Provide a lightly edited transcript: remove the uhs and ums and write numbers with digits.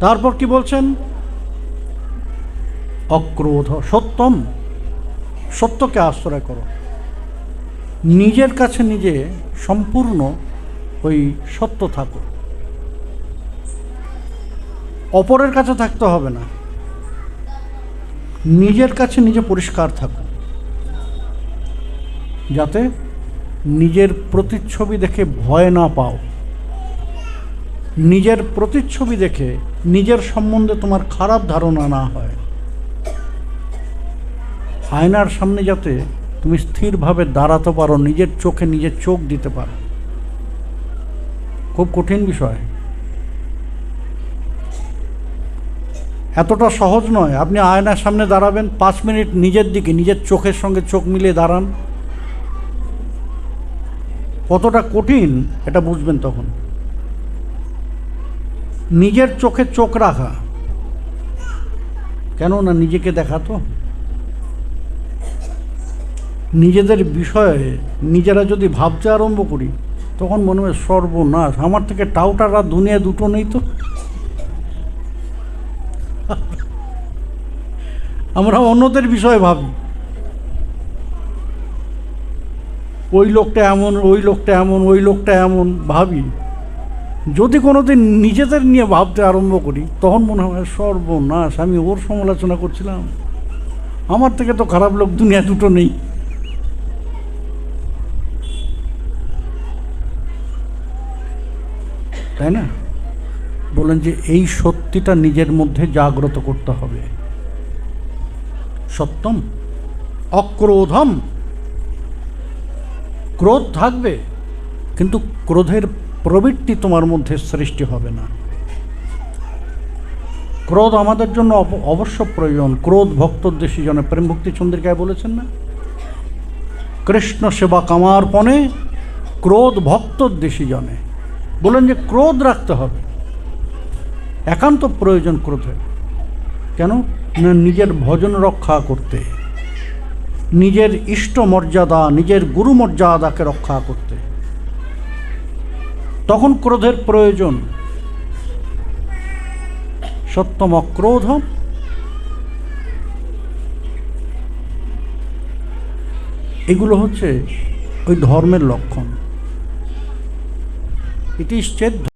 তারপর কি বলছেন? অক্রোধ সত্যম, সত্যকে আশ্রয় করো। নিজের কাছে নিজে সম্পূর্ণ ওই সত্য থাকো, অপরের কাছে থাকতে হবে না, নিজের কাছে নিজে পরিষ্কার থাকো, যাতে নিজের প্রতিচ্ছবি দেখে ভয় না পাও, নিজের প্রতিচ্ছবি দেখে নিজের সম্বন্ধে তোমার খারাপ ধারণা না হয়। আয়নার সামনে যাতে তুমি স্থিরভাবে দাঁড়াতে পারো, নিজের চোখে নিজের চোখ দিতে পারো। খুব কঠিন বিষয়, এতটা সহজ নয়। আপনি আয়নার সামনে দাঁড়াবেন, 5 মিনিট নিজের দিকে নিজের চোখের সঙ্গে চোখ মিলিয়ে দাঁড়ান, কতটা কঠিন এটা বুঝবেন তখন। নিজের চোখে চোখ রাখা, কেন না নিজেকে দেখাতো। নিজেদের বিষয়ে নিজেরা যদি ভাবতে আরম্ভ করি, তখন মনে হয় সর্বনাশ, আমার থেকে টাউটারা দুনিয়া দুটো নেই তো। আমরা অন্যদের বিষয়ে ভাবি, ওই লোকটা এমন, ওই লোকটা এমন, ওই লোকটা এমন ভাবি। যদি কোনোদিন নিজেদের নিয়ে ভাবতে আরম্ভ করি, তখন মনে হয় সর্বনাশ, আমি ওর সমালোচনা করছিলাম, আমার থেকে তো খারাপ লোক দুনিয়া দুটো নেই। তাই না? বলেন যে এই সত্যিটা নিজের মধ্যে জাগ্রত করতে হবে। সত্যম অক্রোধম, ক্রোধ থাকবে কিন্তু ক্রোধের প্রবৃত্তি তোমার মধ্যে সৃষ্টি হবে না। ক্রোধ আমাদের জন্য অবশ্য প্রয়োজন। ক্রোধ ভক্তোদ্দেশী জনে, প্রেম ভক্তি চন্দ্রিকায় বলেছেন না, কৃষ্ণ সেবা কামার্পণে ক্রোধ ভক্তোদ্দেশী জনে। বলেন যে ক্রোধ রাখতে হবে, একান্ত প্রয়োজন ক্রোধের। কেন না? নিজের ভজন রক্ষা করতে, নিজের ইষ্ট মর্যাদা, নিজের গুরু মর্যাদাকে রক্ষা করতে, তখন ক্রোধের প্রয়োজন। সত্যম অক্রোধম, এগুলো হচ্ছে ওই ধর্মের লক্ষণ। ইতি চেত